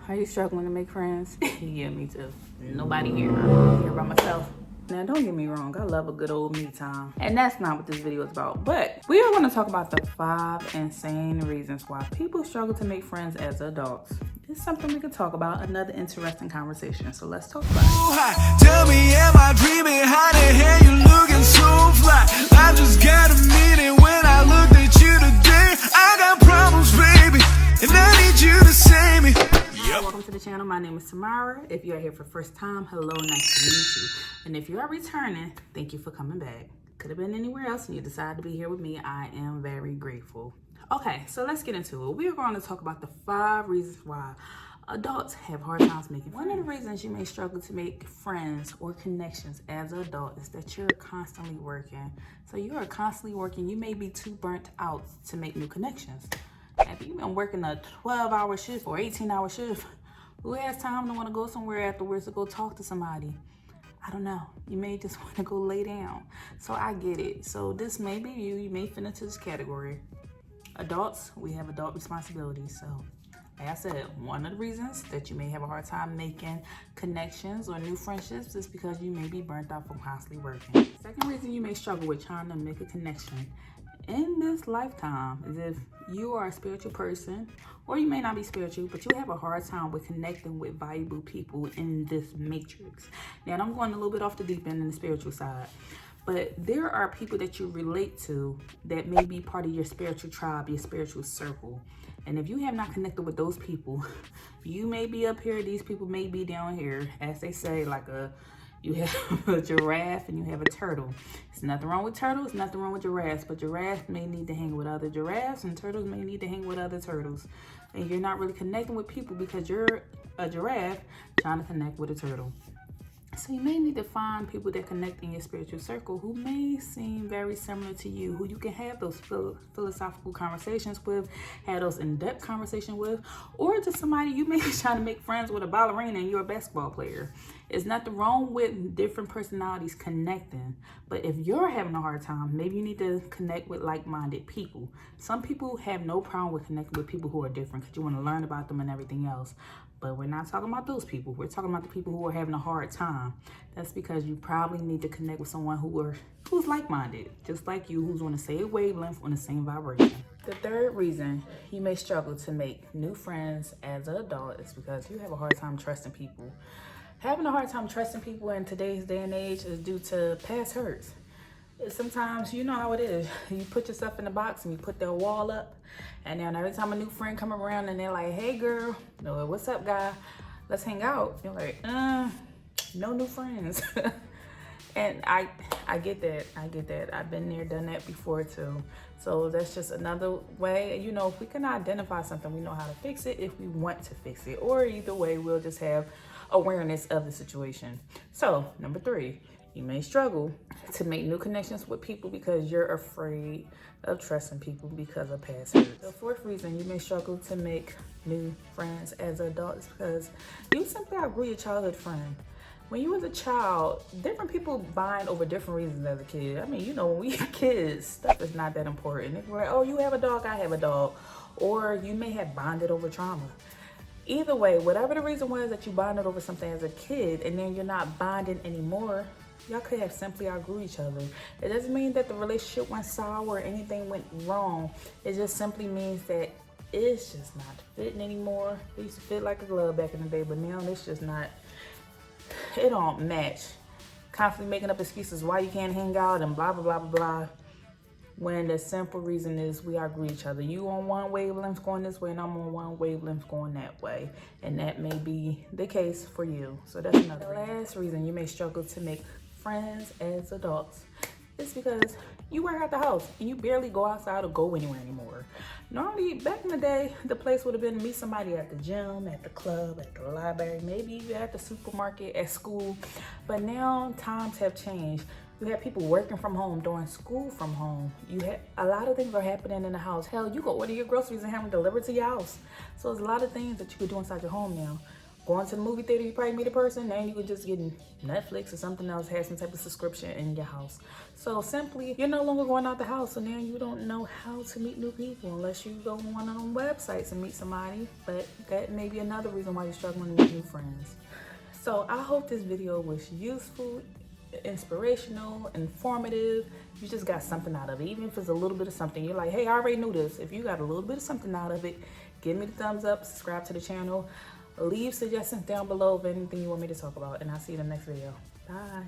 Are you struggling to make friends? Yeah, me too. Nobody here. I'm here by myself. Now, don't get me wrong, I love a good old me time. And that's not what this video is about. But we are going to talk about the 5 insane reasons why people struggle to make friends as adults. It's something we could talk about, another interesting conversation. So let's talk about it. Tell me, am I dreaming? How the hell you looking so fly? I just got a meeting when I looked at you today. I got problems, baby, and I need you to save me. Hi, welcome to the channel. My name is Tamara. If you are here for the first time, hello, nice to meet you. And if you are returning, thank you for coming back. Could have been anywhere else and you decided to be here with me. I am very grateful. Okay, so let's get into it. We are going to talk about the 5 reasons why adults have hard times making friends. One of the reasons you may struggle to make friends or connections as an adult is that you're constantly working. So you are constantly working. You may be too burnt out to make new connections. If you've been working a 12-hour shift or 18-hour shift, who has time to want to go somewhere afterwards to go talk to somebody? I don't know. You may just want to go lay down. So I get it. So this may be you. You may fit into this category. Adults, we have adult responsibilities. So like I said, one of the reasons that you may have a hard time making connections or new friendships is because you may be burnt out from constantly working. Second reason you may struggle with trying to make a connection in this lifetime is if you are a spiritual person, or you may not be spiritual, but you have a hard time with connecting with valuable people in this matrix. Now, I'm going a little bit off the deep end in the spiritual side, but there are people that you relate to that may be part of your spiritual tribe, your spiritual circle. And if you have not connected with those people, you may be up here, these people may be down here, as they say, like you have a giraffe and you have a turtle. There's nothing wrong with turtles, nothing wrong with giraffes, but giraffes may need to hang with other giraffes and turtles may need to hang with other turtles. And you're not really connecting with people because you're a giraffe trying to connect with a turtle. So you may need to find people that connect in your spiritual circle who may seem very similar to you, who you can have those philosophical conversations with, have those in-depth conversations with, or just somebody you may be trying to make friends with, a ballerina and you're a basketball player. There's nothing wrong with different personalities connecting, but if you're having a hard time, maybe you need to connect with like-minded people. Some people have no problem with connecting with people who are different because you want to learn about them and everything else. But we're not talking about those people. We're talking about the people who are having a hard time. That's because you probably need to connect with someone who's like-minded, just like you, who's on the same wavelength, on the same vibration. The third reason you may struggle to make new friends as an adult is because you have a hard time trusting people. Having a hard time trusting people in today's day and age is due to past hurts. Sometimes, you know how it is. You put yourself in a box and you put their wall up. And then every time a new friend come around and they're like, hey girl, no, what's up guy? Let's hang out. You're like, no new friends. And I get that. I get that. I've been there, done that before too. So that's just another way, you know, if we can identify something, we know how to fix it if we want to fix it. Or either way, we'll just have awareness of the situation. So number 3, you may struggle to make new connections with people because you're afraid of trusting people because of past hurts. The 4th reason you may struggle to make new friends as an adult is because you simply outgrew your childhood friend. When you was a child, different people bond over different reasons as a kid. I mean, you know, when we kids, stuff is not that important. If we're like, oh, you have a dog, I have a dog. Or you may have bonded over trauma. Either way, whatever the reason was that you bonded over something as a kid and then you're not bonding anymore, y'all could have simply outgrew each other. It doesn't mean that the relationship went sour or anything went wrong. It just simply means that it's just not fitting anymore. It used to fit like a glove back in the day, but now it's just not, it don't match. Constantly making up excuses why you can't hang out and blah, blah, blah, blah, blah. When the simple reason is we outgrew each other. You on one wavelength going this way and I'm on one wavelength going that way. And that may be the case for you. So that's another reason. The last reason you may struggle to make friends as adults is because you work at the house and you barely go outside or go anywhere anymore. Normally, back in the day, the place would have been to meet somebody at the gym, at the club, at the library, maybe even at the supermarket, at school. But now times have changed. You have people working from home, doing school from home. You have a lot of things are happening in the house. Hell, you go order your groceries and have them delivered to your house. So there's a lot of things that you could do inside your home now. going to the movie theater, you probably meet a person. Now you can just get Netflix or something else, have some type of subscription in your house. So simply, you're no longer going out the house, so now you don't know how to meet new people unless you go on one of them websites and meet somebody. But that may be another reason why you're struggling to meet new friends. So I hope this video was useful, inspirational, informative. You just got something out of it. Even if it's a little bit of something, you're like, hey, I already knew this. If you got a little bit of something out of it, give me the thumbs up, subscribe to the channel, leave suggestions down below of anything you want me to talk about, and I'll see you in the next video. Bye.